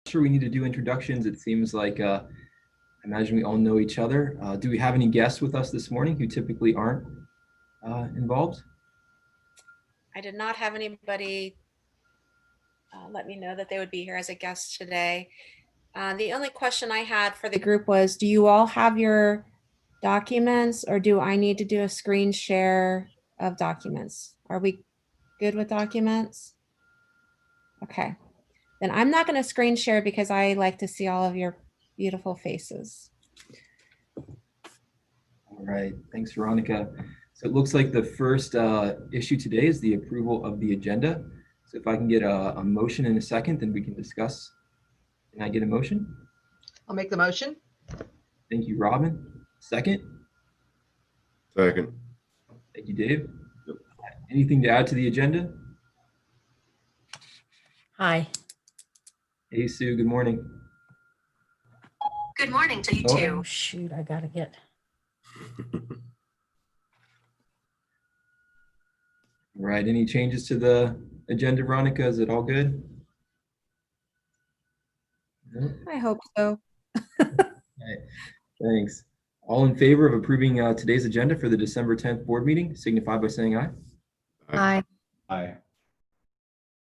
sure we need to do introductions. It seems like I imagine we all know each other. Do we have any guests with us this morning who typically aren't involved? I did not have anybody let me know that they would be here as a guest today. The only question I had for the group was, do you all have your documents, or do I need to do a screen share of documents? Are we good with documents? Okay, then I'm not going to screen share because I like to see all of your beautiful faces. All right, thanks, Veronica. So it looks like the first issue today is the approval of the agenda. So if I can get a motion in a second, then we can discuss. Can I get a motion? I'll make the motion. Thank you, Robin. Second? Second. Thank you, Dave. Anything to add to the agenda? Hi. Hey, Sue, good morning. Good morning to you Oh. too. Oh, shoot, I gotta get. All right, any changes to the agenda, Veronica? Is it all good? No? I hope so. Okay, thanks. All in favor of approving today's agenda for the December 10th board meeting, signify by saying aye. Hi. Aye.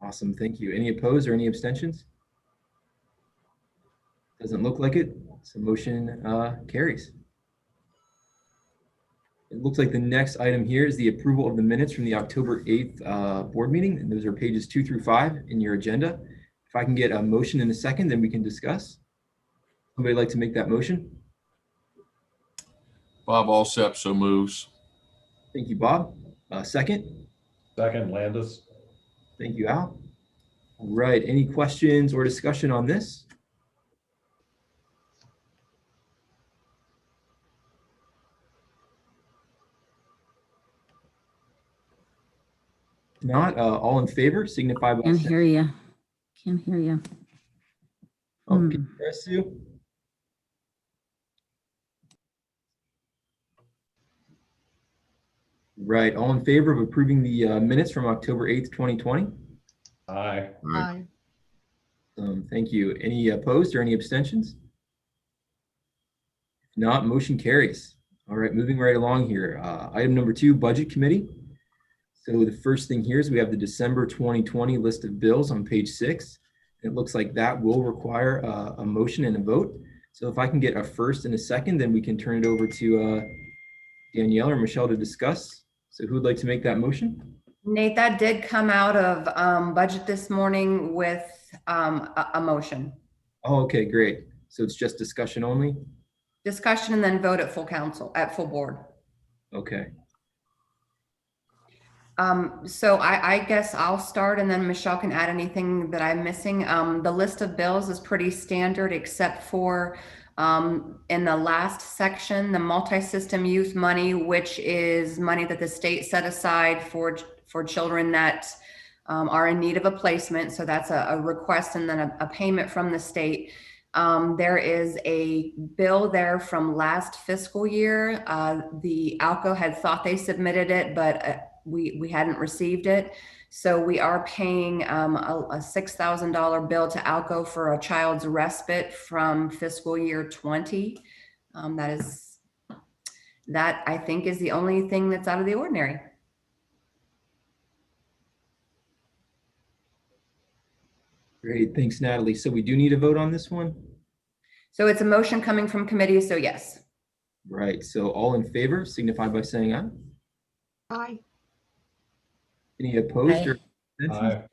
Awesome, thank you. Any opposed or any abstentions? Doesn't look like it, so motion carries. It looks like the next item here is the approval of the minutes from the October 8th board meeting, and those are pages 2 through 5 in your agenda. If I can get a motion in a second, then we can discuss. Somebody like to make that motion? Bob Alsep so moves. Thank you, Bob. Second? Second, Landis. Thank you, Al. All right, any questions or discussion on this? If not, all in favor, signify by Can't saying. hear you. Can't hear you. Oh, can you hear us, Sue? Right, all in favor of approving the minutes from October 8th, 2020? Aye. Aye. Thank you. Any opposed or any abstentions? If not, motion carries. All right, moving right along here. Item number 2, Budget Committee. So the first thing here is we have the December 2020 list of bills on page 6. It looks like that will require a motion and a vote. So if I can get a first and a second, then we can turn it over to Danielle or Michelle to discuss. So who would like to make that motion? Nate, that did come out of budget this morning with a motion. Oh, okay, great. So it's just discussion only? Discussion and then vote at full council, at full board. Okay. So I guess I'll start and then Michelle can add anything that I'm missing. The list of bills is pretty standard except for in the last section, the multi-system youth money, which is money that the state set aside for children that are in need of a placement. So that's a request and then a payment from the state. There is a bill there from last fiscal year. The ALCO had thought they submitted it, but we hadn't received it. So we are paying a $6,000 bill to ALCO for a child's respite from fiscal year 20. That I think is the only thing that's out of the ordinary. Great, thanks, Natalie. So we do need a vote on this one? So it's a motion coming from committee, so yes. Right, so all in favor, signify by saying aye. Aye. Any opposed or abstentions?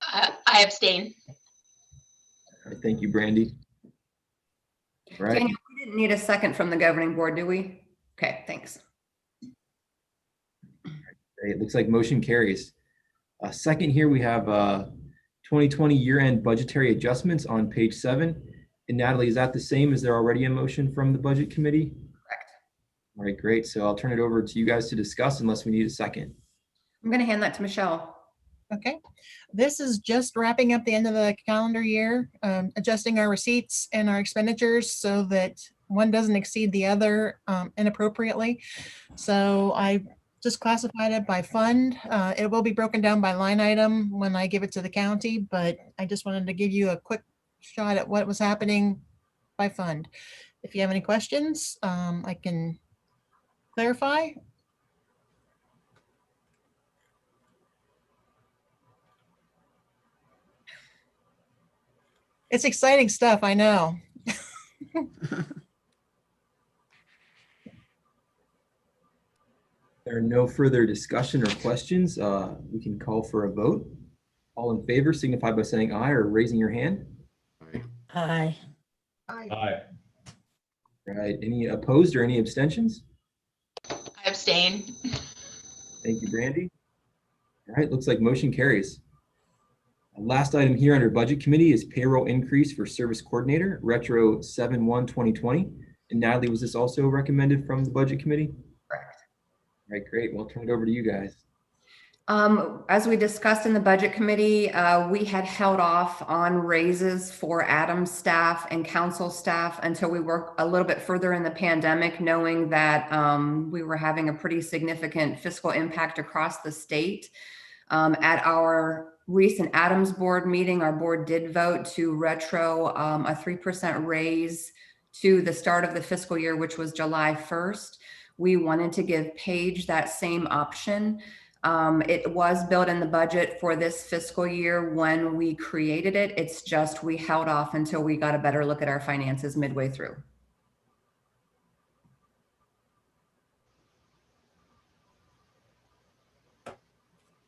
Aye. I abstain. All right, thank you, Brandy. All right, Daniel, we didn't need a second from the governing board, do we? Okay, thanks. great. It looks like motion carries. Second here, we have 2020 year-end budgetary adjustments on page 7. And Natalie, is that the same? Is there already a motion from the budget committee? Correct. All right, great. So I'll turn it over to you guys to discuss unless we need a second. I'm going to hand that to Michelle. Okay, this is just wrapping up the end of the calendar year, adjusting our receipts and our expenditures so that one doesn't exceed the other inappropriately. So I just classified it by fund. It will be broken down by line item when I give it to the county, but I just wanted to give you a quick shot at what was happening by fund. If you have any questions, I can clarify. It's exciting stuff, I know. There are no further discussion or questions. We can call for a vote. All in favor signify by saying aye or raising your hand. Aye. Aye. Aye. Right. Any opposed or any abstentions? I abstain. Thank you, Brandy. All right, looks like motion carries. Last item here under Budget Committee is payroll increase for service coordinator, retro 7/1/2020. And Natalie, was this also recommended from the Budget Committee? Correct. All right, great. Well, I'll turn it over to you guys. As we discussed in the budget committee, we had held off on raises for Adam's staff and council staff until we work a little bit further in the pandemic, knowing that we were having a pretty significant fiscal impact across the state. At our recent Adams board meeting, our board did vote to retro a 3% raise to the start of the fiscal year, which was July 1st. We wanted to give Paige that same option. It was built in the budget for this fiscal year when we created it. It's just we held off until we got a better look at our finances midway through.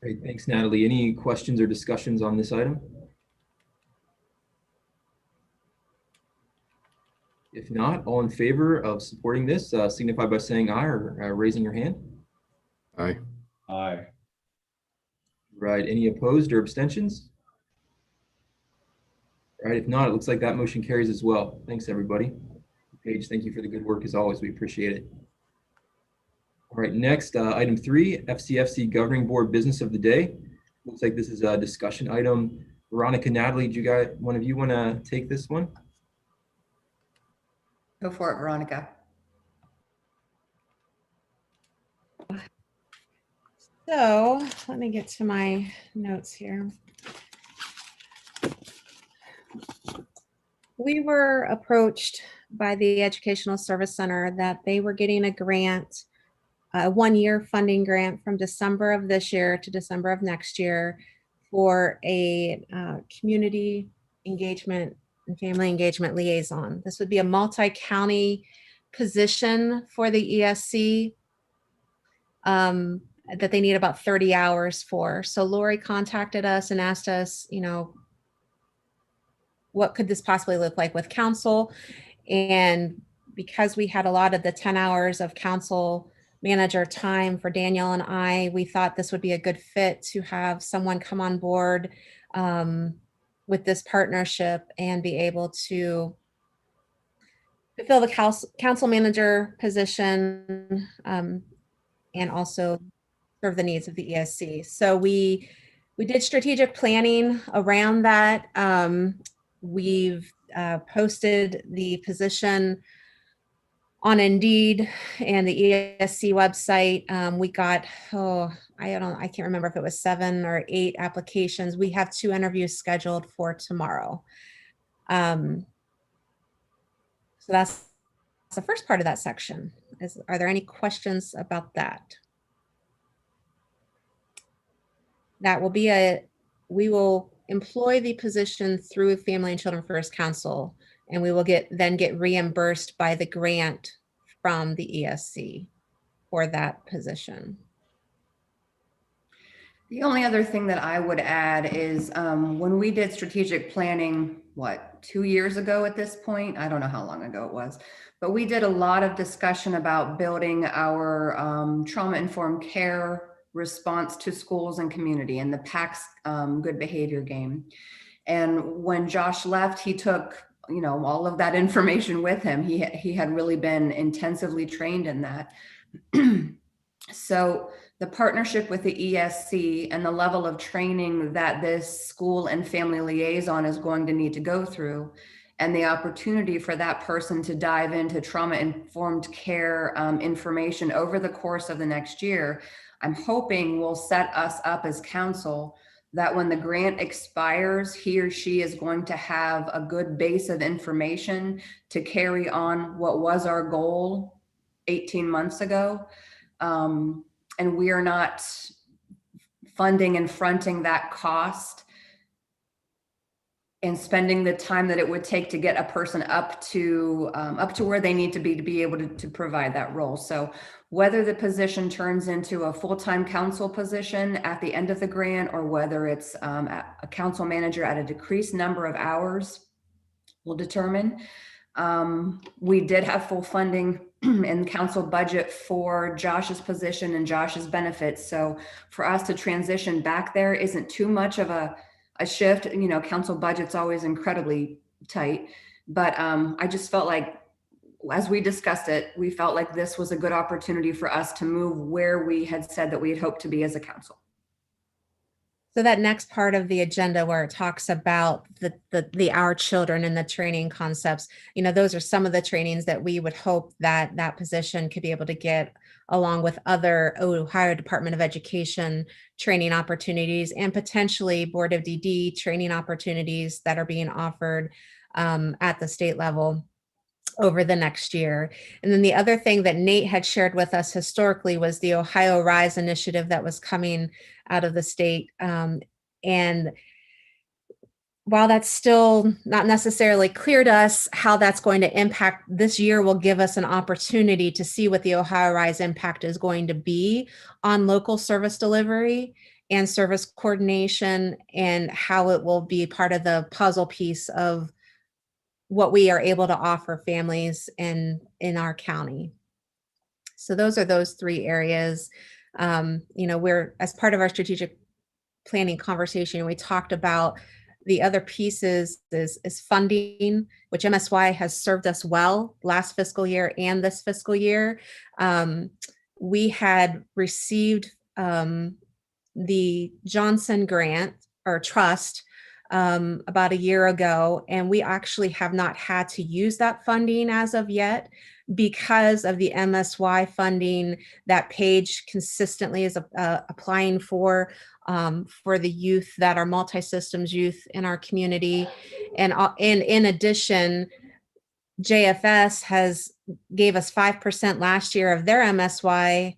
Great, thanks, Natalie. Any questions or discussions on this item? If not, all in favor of supporting this, signify by saying aye or raising your hand. Aye. Aye. Right, any opposed or abstentions? All right, if not, it looks like that motion carries as well. Thanks, everybody. Paige, thank you for the good work as always. We appreciate it. All right, next, item 3, FCFC Governing Board Business of the Day. Looks like this is a discussion item. Veronica, Natalie, do you guys, one of you want to take this one? Go for it, Veronica. So let me get to my notes here. We were approached by the Educational Service Center that they were getting a grant, a one-year funding grant from December of this year to December of next year for a community engagement and family engagement liaison. This would be a multi-county position for the ESC that they need about 30 hours for. So Lori contacted us and asked us, you know, what could this possibly look like with council? And because we had a lot of the 10 hours of council manager time for Daniel and I, we thought this would be a good fit to have someone come on board with this partnership and be able to fulfill the council manager position and also serve the needs of the ESC. So we did strategic planning around that. We've posted the position on Indeed and the ESC website. We got, I can't remember if it was 7 or 8 applications. We have 2 interviews scheduled for tomorrow. So that's the first part of that section. Are there any questions about that? That will be we will employ the position through Family and Children First Council, and we will then get reimbursed by the grant from the ESC for that position. The only other thing that I would add is when we did strategic planning, 2 years ago at this point? I don't know how long ago it was, but we did a lot of discussion about building our trauma-informed care response to schools and community and the PACS good behavior game. And when Josh left, he took, you know, all of that information with him. He had really been intensively trained in that. So the partnership with the ESC and the level of training that this school and family liaison is going to need to go through, and the opportunity for that person to dive into trauma-informed care information over the course of the next year, I'm hoping will set us up as council that when the grant expires, he or she is going to have a good base of information to carry on what was our goal 18 months ago. And we are not funding and fronting that cost and spending the time that it would take to get a person up to where they need to be able to provide that role. So whether the position turns into a full-time council position at the end of the grant, or whether it's a council manager at a decreased number of hours, will determine. We did have full funding in council budget for Josh's position and Josh's benefits. So for us to transition back there isn't too much of a shift. You know, council budget's always incredibly tight, but I just felt like, as we discussed it, we felt like this was a good opportunity for us to move where we had said that we had hoped to be as a council. So that next part of the agenda where it talks about the our children and the training concepts, you know, those are some of the trainings that we would hope that that position could be able to get, along with other Ohio Department of Education training opportunities and potentially Board of DD training opportunities that are being offered at the state level over the next year. And then the other thing that Nate had shared with us historically was the Ohio Rise initiative that was coming out of the state. And while that's still not necessarily clear to us how that's going to impact, this year will give us an opportunity to see what the Ohio Rise impact is going to be on local service delivery and service coordination, and how it will be part of the puzzle piece of what we are able to offer families in our county. So those are those three areas. You know, we're, as part of our strategic planning conversation, we talked about the other pieces is funding, which MSY has served us well last fiscal year and this fiscal year. We had received the Johnson grant or trust about a year ago, and we actually have not had to use that funding as of yet because of the MSY funding that Paige consistently is applying for the youth that are multi-systems youth in our community. And in addition, JFS has gave us 5% last year of their MSY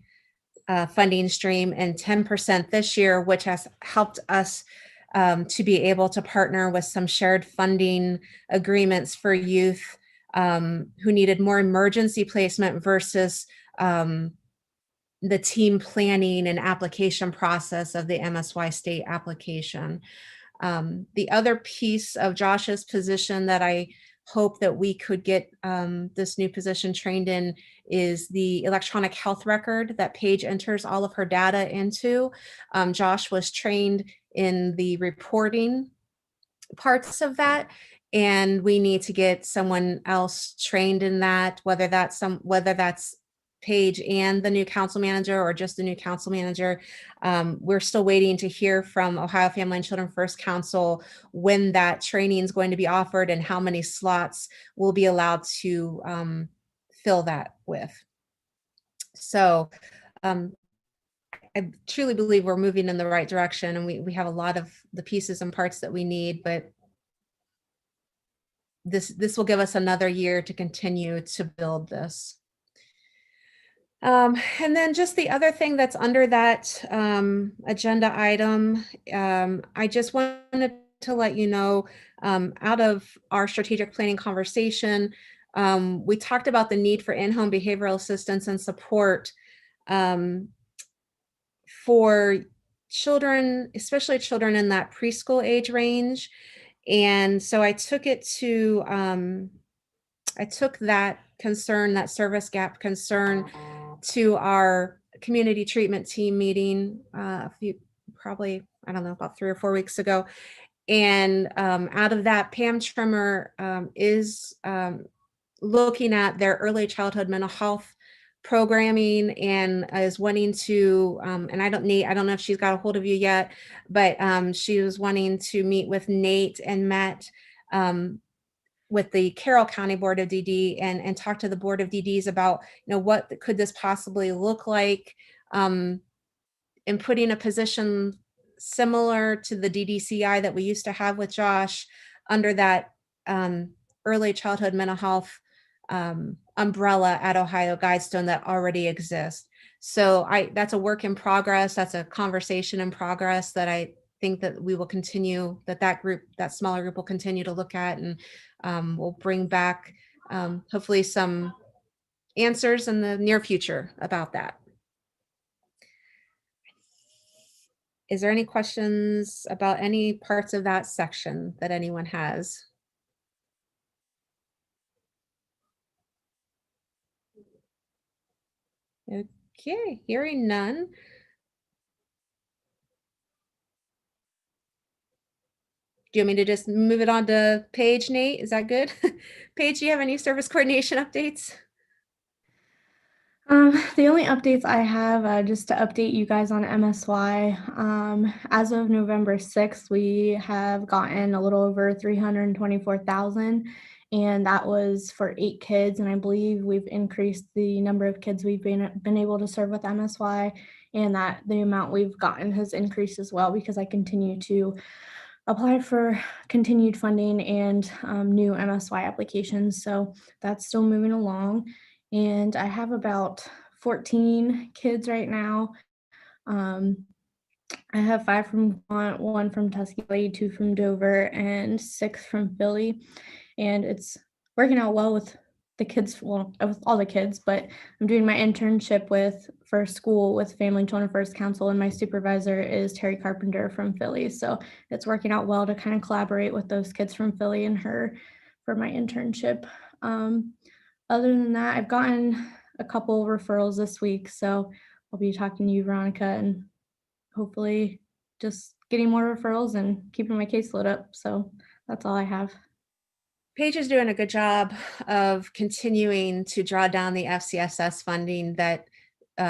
funding stream and 10% this year, which has helped us to be able to partner with some shared funding agreements for youth who needed more emergency placement versus the team planning and application process of the MSY state application. The other piece of Josh's position that I hope that we could get this new position trained in is the electronic health record that Paige enters all of her data into. Josh was trained in the reporting parts of that, and we need to get someone else trained in that, whether that's Paige and the new council manager or just the new council manager. We're still waiting to hear from Ohio Family and Children First Council when that training is going to be offered and how many slots we'll be allowed to fill that with. So I truly believe we're moving in the right direction, and we have a lot of the pieces and parts that we need, but this will give us another year to continue to build this. And then just the other thing that's under that agenda item, I just wanted to let you know, out of our strategic planning conversation, we talked about the need for in-home behavioral assistance and support for children, especially children in that preschool age range. And so I took it to, I took that concern, that service gap concern, to our community treatment team meeting probably, I don't know, about 3 or 4 weeks ago. And out of that, Pam Trimmer is looking at their early childhood mental health programming and is wanting to, and I don't know if she's got a hold of you yet, but she was wanting to meet with Nate and Matt with the Carroll County Board of DD and talk to the Board of DDs about, what could this possibly look like in putting a position similar to the DDCI that we used to have with Josh under that early childhood mental health umbrella at Ohio Guidestone that already exists. So that's a work in progress. That's a conversation in progress that I think that we will continue, that smaller group will continue to look at, and we'll bring back hopefully some answers in the near future about that. Is there any questions about any parts of that section that anyone has? Okay, hearing none. Do you want me to just move it on to Paige, Nate? Is that good? Paige, do you have any service coordination updates? The only updates I have, just to update you guys on MSY, as of November 6th, we have gotten a little over 324,000, and that was for 8 kids. And I believe we've increased the number of kids we've been able to serve with MSY, and that the amount we've gotten has increased as well, because I continue to apply for continued funding and new MSY applications. So that's still moving along. And I have about 14 kids right now. I have 5 from one from Tuskegee, 2 from Dover, and 6 from Philly. And it's working out well with the kids, well, with all the kids, but I'm doing my internship for school with Family Children First Council, and my supervisor is Terry Carpenter from Philly. So it's working out well to kind of collaborate with those kids from Philly and her for my internship. Other than that, I've gotten a couple referrals this week, so I'll be talking to you, Veronica, and hopefully just getting more referrals and keeping my caseload up. So that's all I have. Paige is doing a good job of continuing to draw down the FCSS funding that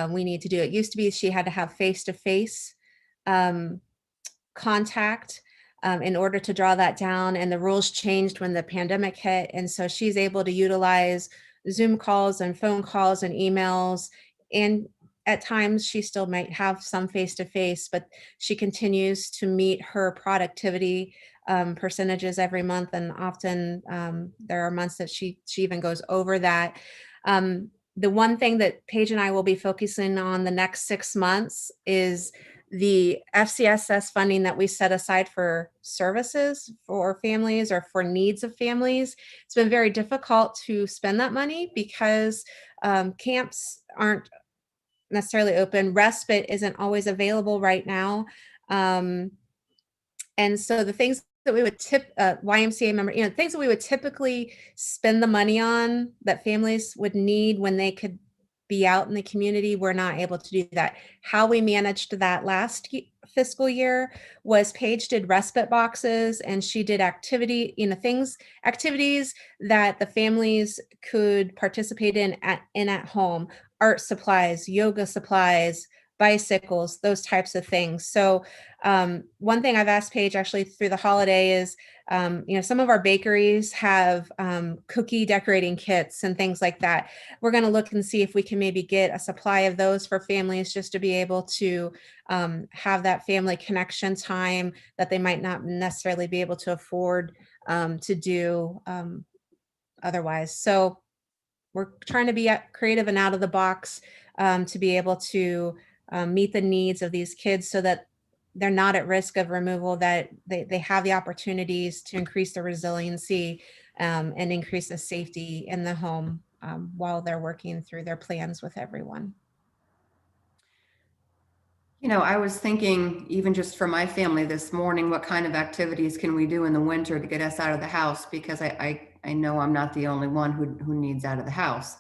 we need to do. It used to be she had to have face-to-face contact in order to draw that down, and the rules changed when the pandemic hit. And so she's able to utilize Zoom calls and phone calls and emails, and at times she still might have some face-to-face, but she continues to meet her productivity percentages every month, and often there are months that she even goes over that. The one thing that Paige and I will be focusing on the next 6 months is the FCSS funding that we set aside for services for families or for needs of families. It's been very difficult to spend that money because camps aren't necessarily open. Respite isn't always available right now. And so the things that we would YMCA member, things that we would typically spend the money on that families would need when they could be out in the community, we're not able to do that. How we managed that last fiscal year was Paige did respite boxes, and she did activities that the families could participate in at home, art supplies, yoga supplies, bicycles, those types of things. So one thing I've asked Paige actually through the holiday is, some of our bakeries have cookie decorating kits and things like that. We're going to look and see if we can maybe get a supply of those for families, just to be able to have that family connection time that they might not necessarily be able to afford to do otherwise. So we're trying to be creative and out of the box to be able to meet the needs of these kids so that they're not at risk of removal, that they have the opportunities to increase their resiliency and increase the safety in the home while they're working through their plans with everyone. I was thinking, even just for my family this morning, what kind of activities can we do in the winter to get us out of the house? Because I know I'm not the only one who needs out of the house.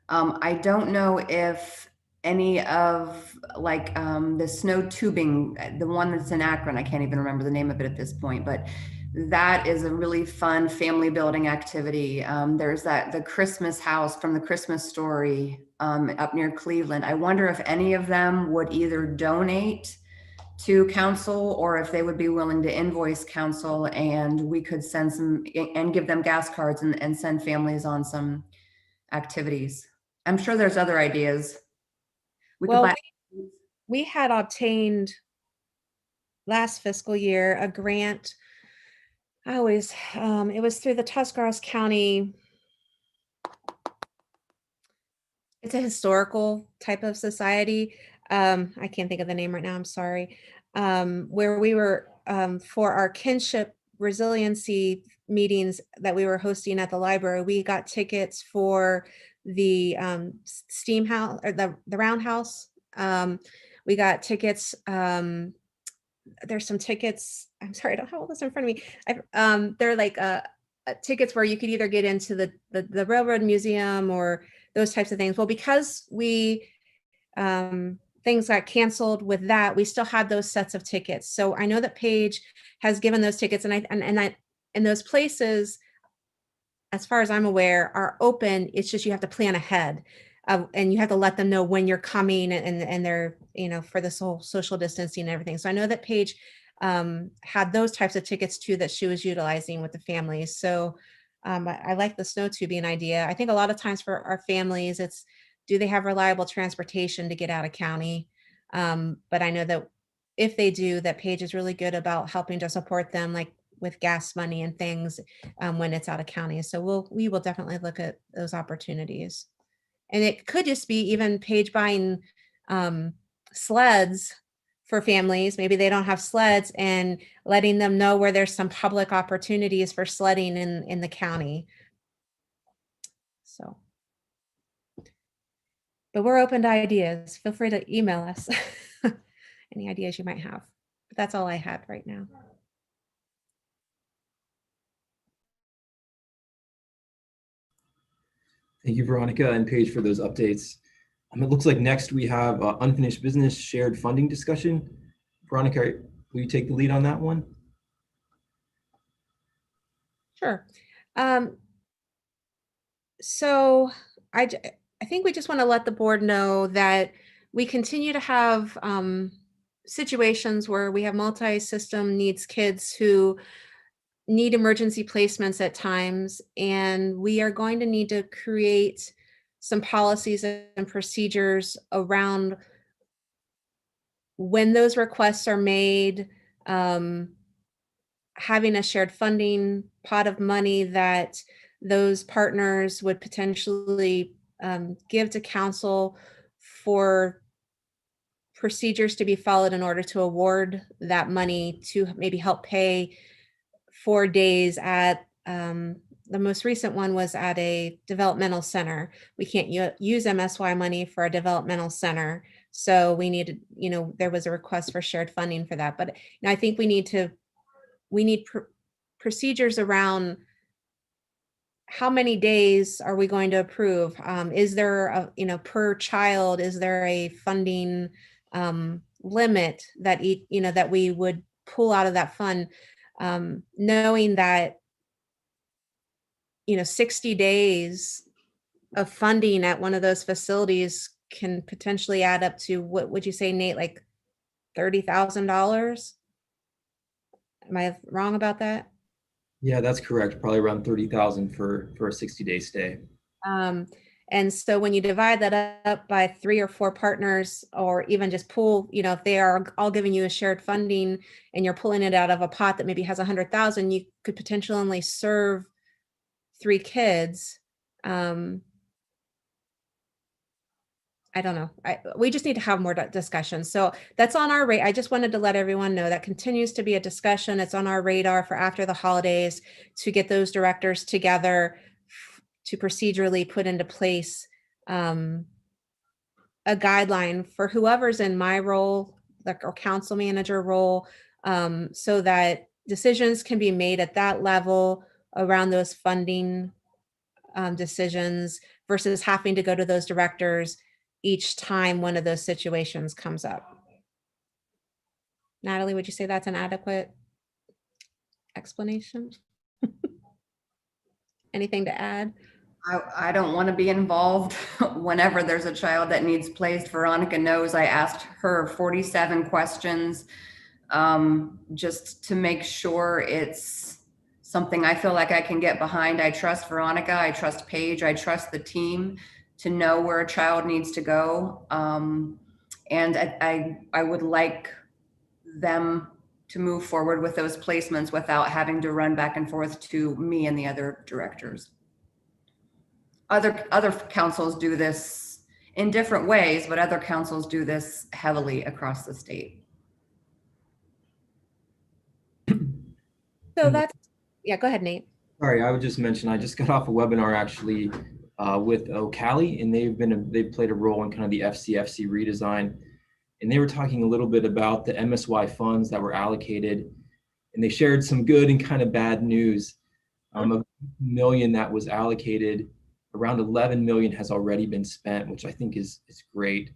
I don't know if any of the snow tubing, the one that's in Akron, I can't even remember the name of it at this point, but that is a really fun family building activity. There's the Christmas house from the Christmas Story up near Cleveland. I wonder if any of them would either donate to council or if they would be willing to invoice council, and we could send some and give them gas cards and send families on some activities. I'm sure there's other ideas. we had obtained last fiscal year a grant. It was through the Tuscarawas County. It's a historical type of society. I can't think of the name right now, I'm sorry. Where we were, for our kinship resiliency meetings that we were hosting at the library, we got tickets for the steam house, or the roundhouse. We got tickets. There's some tickets. I'm sorry, I don't have all this in front of me. They're like tickets where you could either get into the railroad museum or those types of things. Well, because we things got canceled with that, we still had those sets of tickets. So I know that Paige has given those tickets, and those places, as far as I'm aware, are open. It's just you have to plan ahead, and you have to let them know when you're coming, and they're, for this whole social distancing and everything. So I know that Paige had those types of tickets too that she was utilizing with the families. So I like the snow tubing idea. I think a lot of times for our families, it's, do they have reliable transportation to get out of county? But I know that if they do, that Paige is really good about helping to support them, like with gas money and things when it's out of county. So we will definitely look at those opportunities. And it could just be even Paige buying sleds for families. Maybe they don't have sleds, and letting them know where there's some public opportunities for sledding in the county. So, but we're open to ideas. Feel free to email us any ideas you might have. But that's all I had right now. Thank you, Veronica and Paige, for those updates. It looks like next we have unfinished business shared funding discussion. Veronica, will you take the lead on that one? Sure. So I think we just want to let the board know that we continue to have situations where we have multi-system needs kids who need emergency placements at times, and we are going to need to create some policies and procedures around when those requests are made, having a shared funding pot of money that those partners would potentially give to council for procedures to be followed in order to award that money to maybe help pay 4 days at, the most recent one was at a developmental center. We can't use MSY money for a developmental center. So we needed, there was a request for shared funding for that. But I think we need procedures around how many days are we going to approve? Is there a, per child, is there a funding limit that that we would pull out of that fund? Knowing that 60 days of funding at one of those facilities can potentially add up to, what would you say, Nate, like $30,000? Am I wrong about that? Yeah, that's correct. Probably around 30,000 for a 60-day stay. And so when you divide that up by 3 or 4 partners, or even just pool, if they are all giving you a shared funding and you're pulling it out of a pot that maybe has 100,000, you could potentially only serve 3 kids. I don't know. We just need to have more discussion. So that's on our radar. I just wanted to let everyone know that continues to be a discussion. It's on our radar for after the holidays to get those directors together to procedurally put into place a guideline for whoever's in my role, like our council manager role, so that decisions can be made at that level around those funding decisions versus having to go to those directors each time one of those situations comes up. Natalie, would you say that's an adequate explanation? Anything to add? I don't want to be involved whenever there's a child that needs placed. Veronica knows I asked her 47 questions just to make sure it's something I feel like I can get behind. I trust Veronica, I trust Paige, I trust the team to know where a child needs to go. And I would like them to move forward with those placements without having to run back and forth to me and the other directors. Other councils do this in different ways, but other councils do this heavily across the state. So that's, yeah, go ahead, Nate. Sorry, I would just mention, I just got off a webinar actually with O'Cali, and they've played a role in kind of the FCFC redesign. And they were talking a little bit about the MSY funds that were allocated, and they shared some good and kind of bad news. Of $1 million that was allocated, around 11 million has already been spent, which I think is great.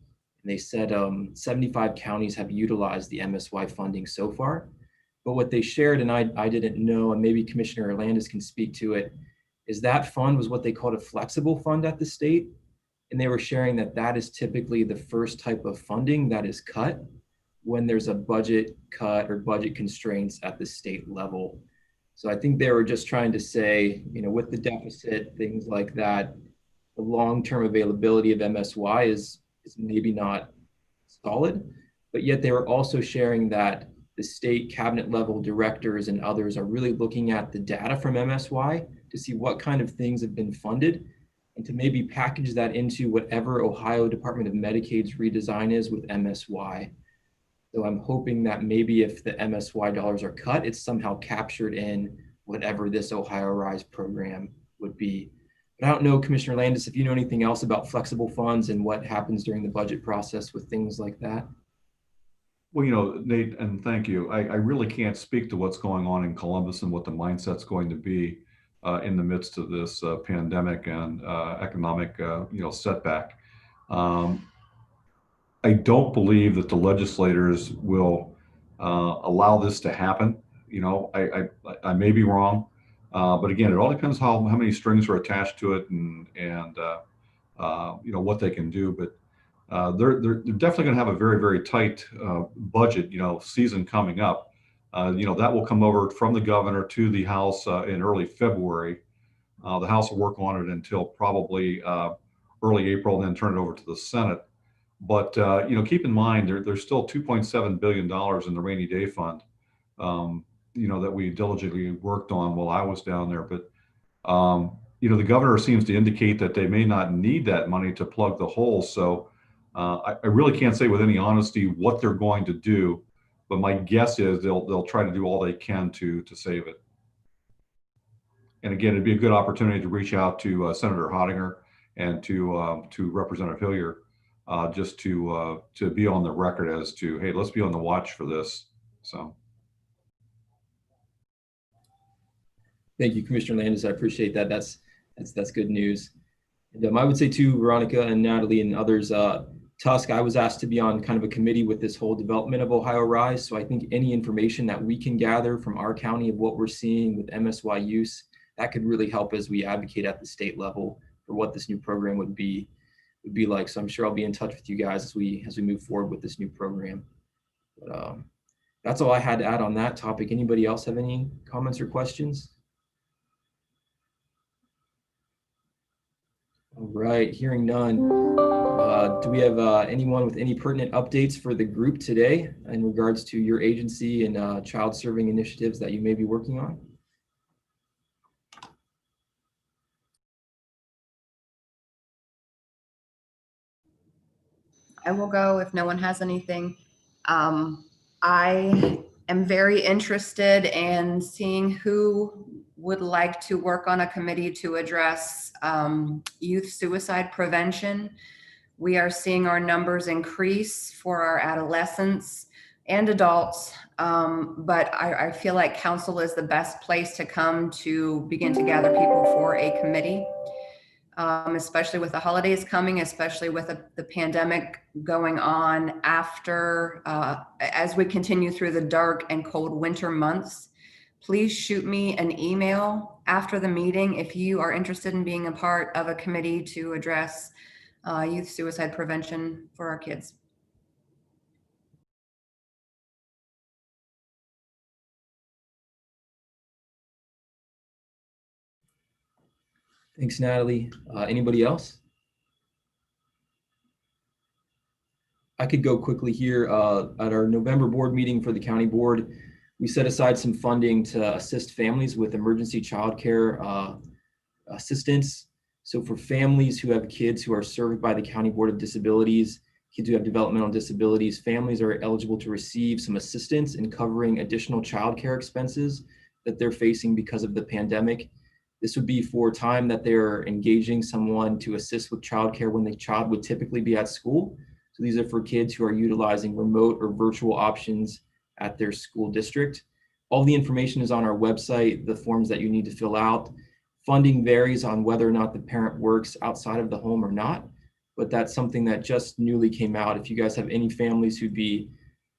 And they said 75 counties have utilized the MSY funding so far. But what they shared, and I didn't know, and maybe Commissioner Hernandez can speak to it, is that fund was what they called a flexible fund at the state. And they were sharing that that is typically the first type of funding that is cut when there's a budget cut or budget constraints at the state level. So I think they were just trying to say, you know, with the deficit, things like that, the long-term availability of MSY is maybe not solid, but yet they were also sharing that the state cabinet level directors and others are really looking at the data from MSY to see what kind of things have been funded and to maybe package that into whatever Ohio Department of Medicaid's redesign is with MSY. So I'm hoping that maybe if the MSY dollars are cut, it's somehow captured in whatever this Ohio Rise program would be. But I don't know, Commissioner Landis, if you know anything else about flexible funds and what happens during the budget process with things like that. Well, you know, Nate, and thank you. I really can't speak to what's going on in Columbus and what the mindset's going to be in the midst of this pandemic and economic, setback. I don't believe that the legislators will allow this to happen. You know, I may be wrong, but again, it all depends how many strings are attached to it and what they can do. But they're definitely going to have a very, very tight budget, season coming up. That will come over from the governor to the House in early February. The House will work on it until probably early April, and then turn it over to the Senate. But keep in mind there's still $2.7 billion in the rainy day fund, that we diligently worked on while I was down there. But the governor seems to indicate that they may not need that money to plug the hole. So I really can't say with any honesty what they're going to do, but my guess is they'll try to do all they can to save it. And again, it'd be a good opportunity to reach out to Senator Hottinger and to Representative Hillier, just to be on the record as to, hey, let's be on the watch for this. So. Thank you, Commissioner Landis. I appreciate that. That's good news. And I would say too, Veronica and Natalie and others, Tusk, I was asked to be on kind of a committee with this whole development of Ohio Rise. So I think any information that we can gather from our county of what we're seeing with MSY use, that could really help as we advocate at the state level for what this new program would be like. So I'm sure I'll be in touch with you guys as we move forward with this new program. But that's all I had to add on that topic. Anybody else have any comments or questions? All right, hearing none. Do we have anyone with any pertinent updates for the group today in regards to your agency and child serving initiatives that you may be working on? I will go if no one has anything. I am very interested in seeing who would like to work on a committee to address youth suicide prevention. We are seeing our numbers increase for our adolescents and adults, but I feel like council is the best place to come to begin to gather people for a committee. Especially with the holidays coming, especially with the pandemic going on after, as we continue through the dark and cold winter months. Please shoot me an email after the meeting if you are interested in being a part of a committee to address youth suicide prevention for our kids. Thanks, Natalie. Anybody else? I could go quickly here. At our November board meeting for the county board, we set aside some funding to assist families with emergency childcare assistance. So for families who have kids who are served by the County Board of Disabilities, kids who have developmental disabilities, families are eligible to receive some assistance in covering additional childcare expenses that they're facing because of the pandemic. This would be for time that they're engaging someone to assist with childcare when the child would typically be at school. So these are for kids who are utilizing remote or virtual options at their school district. All the information is on our website, the forms that you need to fill out. Funding varies on whether or not the parent works outside of the home or not, but that's something that just newly came out. If you guys have any families who'd be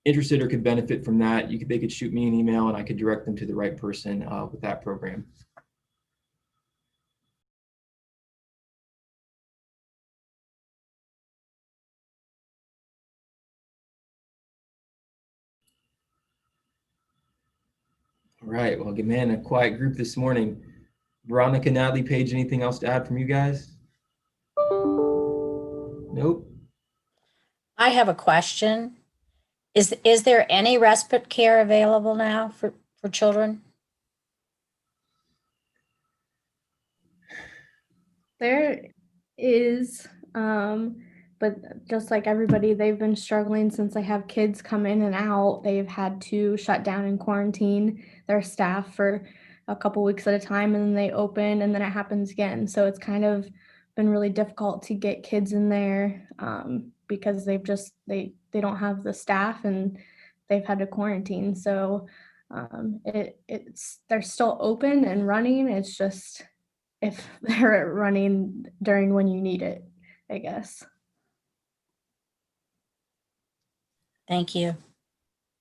interested or could benefit from that, they could shoot me an email and I could direct them to the right person with that program. All right, well, man, a quiet group this morning. Veronica, Natalie, Paige, anything else to add from you guys? Nope. I have a question. Is there any respite care available now for children? There is, but just like everybody, they've been struggling since they have kids come in and out. They've had to shut down and quarantine their staff for a couple weeks at a time, and then they open, and then it happens again. So it's kind of been really difficult to get kids in there because they don't have the staff and they've had to quarantine. So they're still open and running. It's just if they're running during when you need it, I guess. Thank you.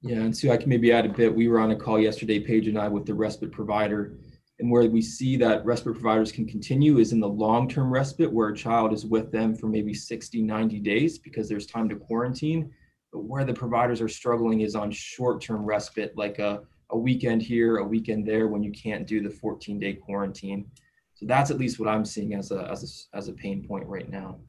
Yeah, and Sue, I can maybe add a bit. We were on a call yesterday, Paige and I, with the respite provider, and where we see that respite providers can continue is in the long-term respite where a child is with them for maybe 60, 90 days because there's time to quarantine. But where the providers are struggling is on short-term respite, like a weekend here, a weekend there, when you can't do the 14-day quarantine. So that's at least what I'm seeing as a pain point right now.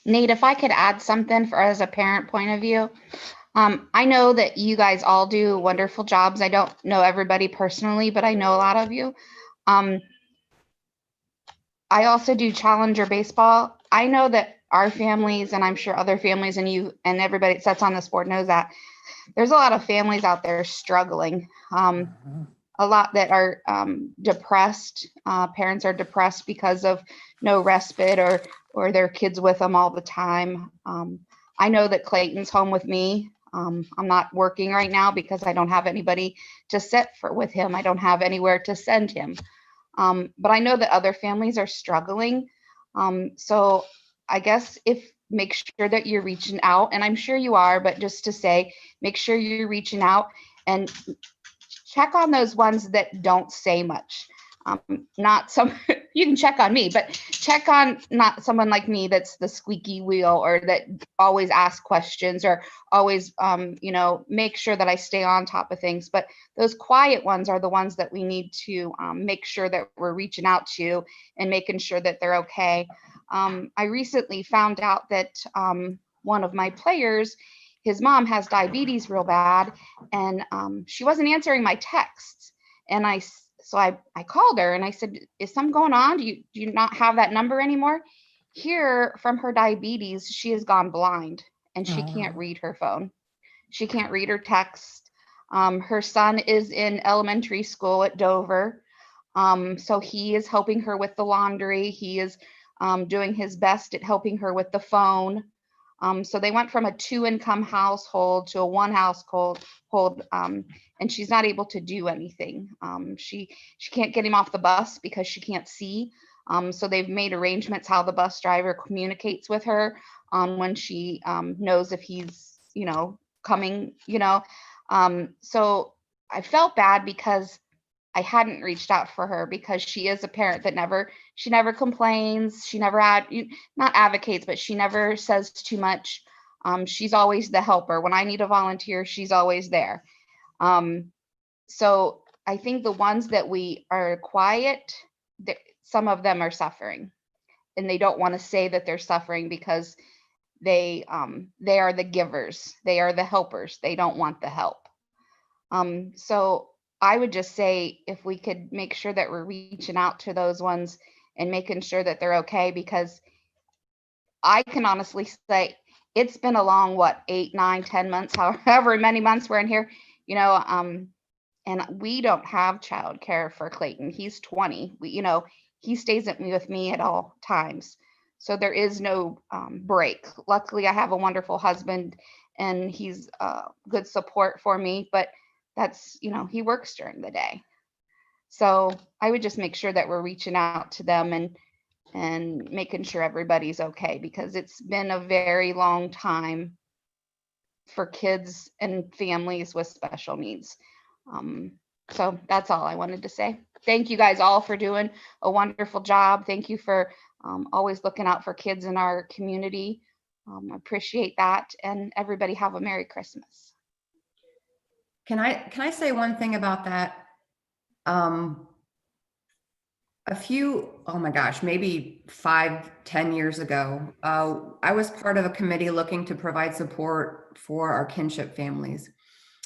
Nate, if I could add something for as a parent point of view, I know that you guys all do wonderful jobs. I don't know everybody personally, but I know a lot of you. I also do challenger baseball. I know that our families, and I'm sure other families and you and everybody that sits on this board knows that there's a lot of families out there struggling. A lot that are depressed. Parents are depressed because of no respite or their kids with them all the time. I know that Clayton's home with me. I'm not working right now because I don't have anybody to sit with him. I don't have anywhere to send him. But I know that other families are struggling. So I guess make sure that you're reaching out, and I'm sure you are, but just to say, make sure you're reaching out and check on those ones that don't say much. Not some, you can check on me, but check on not someone like me that's the squeaky wheel or that always asks questions or always, make sure that I stay on top of things. But those quiet ones are the ones that we need to make sure that we're reaching out to and making sure that they're okay. I recently found out that one of my players, his mom has diabetes real bad, and she wasn't answering my texts. And I called her and I said, is something going on? Do you not have that number anymore? Here, from her diabetes, she has gone blind and she can't read her phone. She can't read her text. Her son is in elementary school at Dover. So he is helping her with the laundry. He is doing his best at helping her with the phone. So they went from a 2-income household to a 1 household, and she's not able to do anything. She can't get him off the bus because she can't see. So they've made arrangements how the bus driver communicates with her on when she knows if he's, coming, So I felt bad because I hadn't reached out for her because she is a parent that she never complains. She never not advocates, but she never says too much. She's always the helper. When I need a volunteer, she's always there. So I think the ones that we are quiet, some of them are suffering. and they don't want to say that they're suffering because they are the givers, they are the helpers, they don't want the help. So I would just say if we could make sure that we're reaching out to those ones and making sure that they're okay, because I can honestly say it's been a long, 8, 9, 10 months, however many months we're in here, and we don't have childcare for Clayton. He's 20. He stays with me at all times. So there is no break. Luckily, I have a wonderful husband and he's good support for me, but that's, he works during the day. So I would just make sure that we're reaching out to them and making sure everybody's okay, because it's been a very long time for kids and families with special needs. So that's all I wanted to say. Thank you guys all for doing a wonderful job. Thank you for always looking out for kids in our community. Appreciate that. And everybody have a Merry Christmas. Can I say one thing about that? Oh my gosh, maybe 5, 10 years ago, I was part of a committee looking to provide support for our kinship families.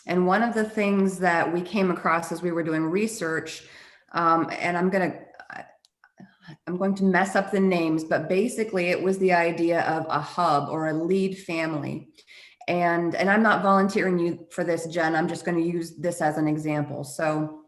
And one of the things that we came across as we were doing research, and I'm going to mess up the names, but basically it was the idea of a hub or a lead family. And I'm not volunteering you for this, Jen, I'm just going to use this as an example. So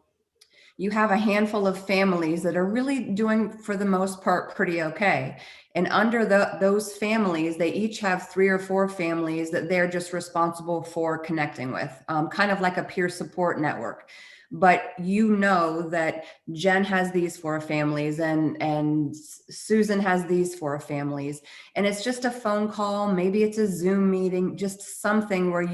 you have a handful of families that are really doing, for the most part, pretty okay. And under those families, they each have 3 or 4 families that they're just responsible for connecting with, kind of like a peer support network. But that Jen has these 4 families and Susan has these 4 families. And it's just a phone call, maybe it's a Zoom meeting, just something where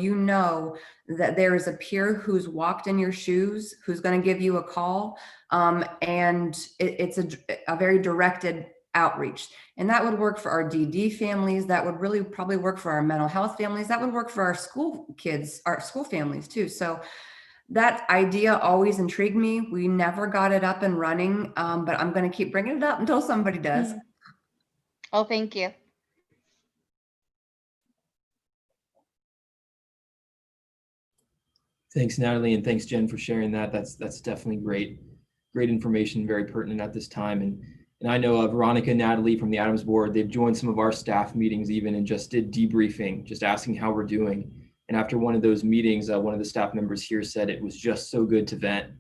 that there is a peer who's walked in your shoes, who's going to give you a call. And it's a very directed outreach. And that would work for our DD families. That would really probably work for our mental health families. That would work for our school kids, our school families too. So that idea always intrigued me. We never got it up and running, but I'm going to keep bringing it up until somebody does. Oh, thank you. Thanks, Natalie, and thanks, Jen, for sharing that. That's definitely great information, very pertinent at this time. And I know Veronica and Natalie from the Adams Board, they've joined some of our staff meetings even and just did debriefing, just asking how we're doing. And after one of those meetings, one of the staff members here said it was just so good to vent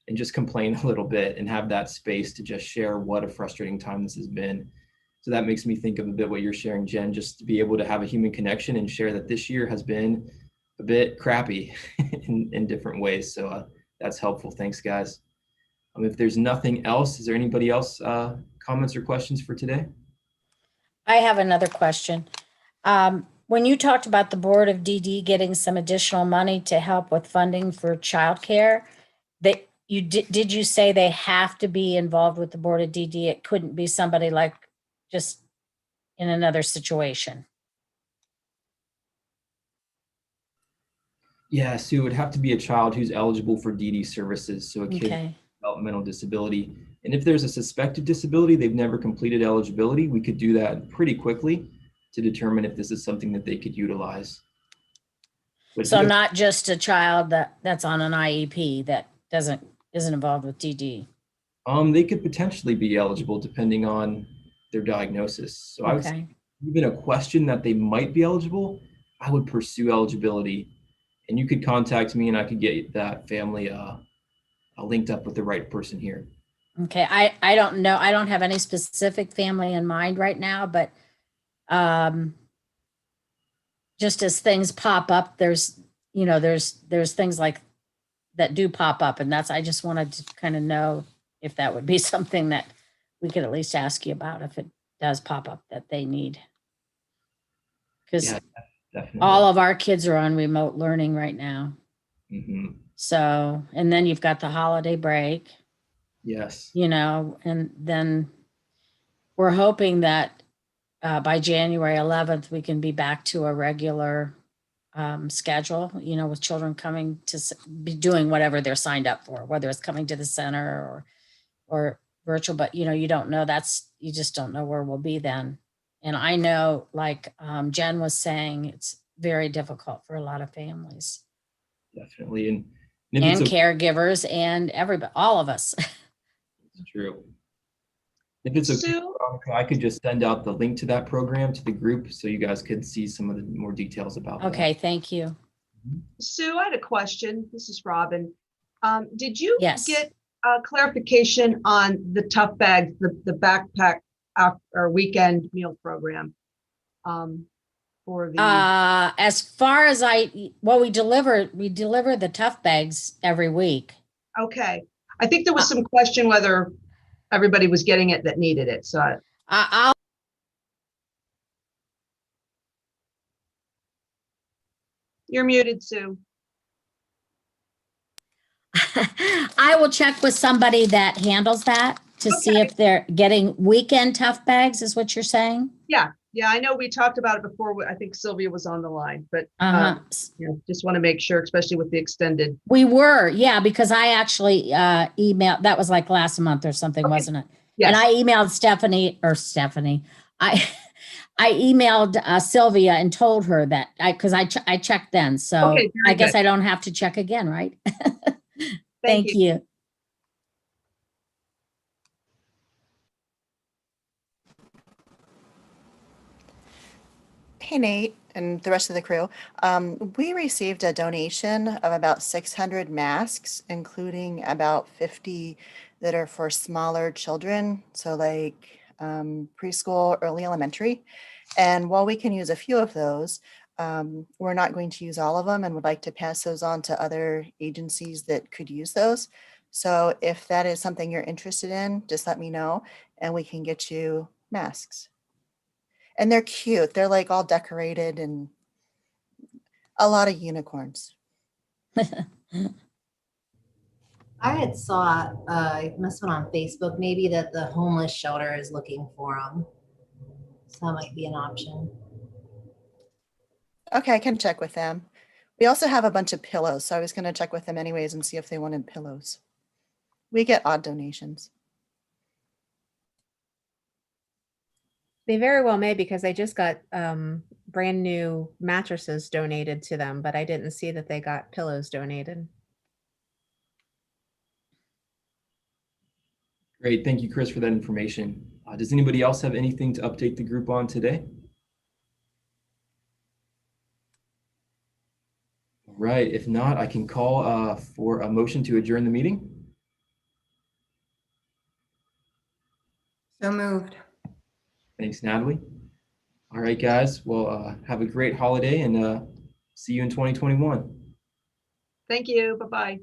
and just complain a little bit and have that space to just share what a frustrating time this has been. So that makes me think of a bit what you're sharing, Jen, just to be able to have a human connection and share that this year has been a bit crappy in different ways. So that's helpful. Thanks, guys. If there's nothing else, is there anybody else comments or questions for today? I have another question. When you talked about the Board of DD getting some additional money to help with funding for childcare, did you say they have to be involved with the Board of DD? It couldn't be somebody like just in another situation. Yeah, so it would have to be a child who's eligible for DD services. So a kid Okay. with developmental disability. And if there's a suspected disability, they've never completed eligibility, we could do that pretty quickly to determine if this is something that they could utilize. But So yes, not just a child that's on an IEP that isn't involved with DD. they could potentially be eligible depending on their diagnosis. So I would say Okay. even a question that they might be eligible, I would pursue eligibility. And you could contact me and I could get that family linked up with the right person here. Okay. I don't know. I don't have any specific family in mind right now, but just as things pop up, there's things like that do pop up, and I just wanted to kind of know if that would be something that we could at least ask you about if it does pop up that they need. Because Yeah, definitely. all of our kids are on remote learning right now. Mm-hmm. So, and then you've got the holiday break, Yes. and then we're hoping that by January 11th, we can be back to a regular schedule, with children coming to be doing whatever they're signed up for, whether it's coming to the center or virtual, but you don't know, you just don't know where we'll be then. And I know, like Jen was saying, it's very difficult for a lot of families Definitely. And if it's and a- caregivers and everybody, all of us. It's true. If it's okay, Sue, Veronica, I could just send out the link to that program to the group so you guys could see some of the more details about that. Okay, thank you. Sue, I had a question. This is Robin. Did you Yes. get clarification on the tough bags, the backpack or weekend meal program? For the, As far as we deliver the tough bags every week. okay. I think there was some question whether everybody was getting it that needed it. So I'll you're muted, Sue. I will check with somebody that handles that to see if they're getting weekend tough bags, is what you're saying? Yeah, I know we talked about it before. I think Sylvia was on the line, but just want to make sure, especially with the extended. We were, yeah, because I actually emailed, that was like last month or something, Okay. wasn't it? Yes. And I emailed Stephanie. I emailed Sylvia and told her that because I checked then. So Okay, very I guess good. I don't have to check again, right? Thank Thank you. Hey, Nate, and the rest of the crew. We received a donation of about 600 masks, including about 50 that are for smaller children, so like preschool, early elementary. And while we can use a few of those, we're not going to use all of them and would like to pass those on to other agencies that could use those. So if that is something you're interested in, just let me know and we can get you masks. And they're cute. They're like all decorated and a lot of unicorns. I had saw, it must have been on Facebook, maybe that the homeless shelter is looking for them. So that might be an option. Okay, I can check with them. We also have a bunch of pillows, so I was going to check with them anyways and see if they wanted pillows. We get odd donations. They very well may, because they just got brand new mattresses donated to them, but I didn't see that they got pillows donated. Great. Thank you, Chris, for that information. Does anybody else have anything to update the group on today? All right. If not, I can call for a motion to adjourn the meeting. So moved. Thanks, Natalie. All right, guys. Well, have a great holiday and see you in 2021. Thank you. Bye-bye.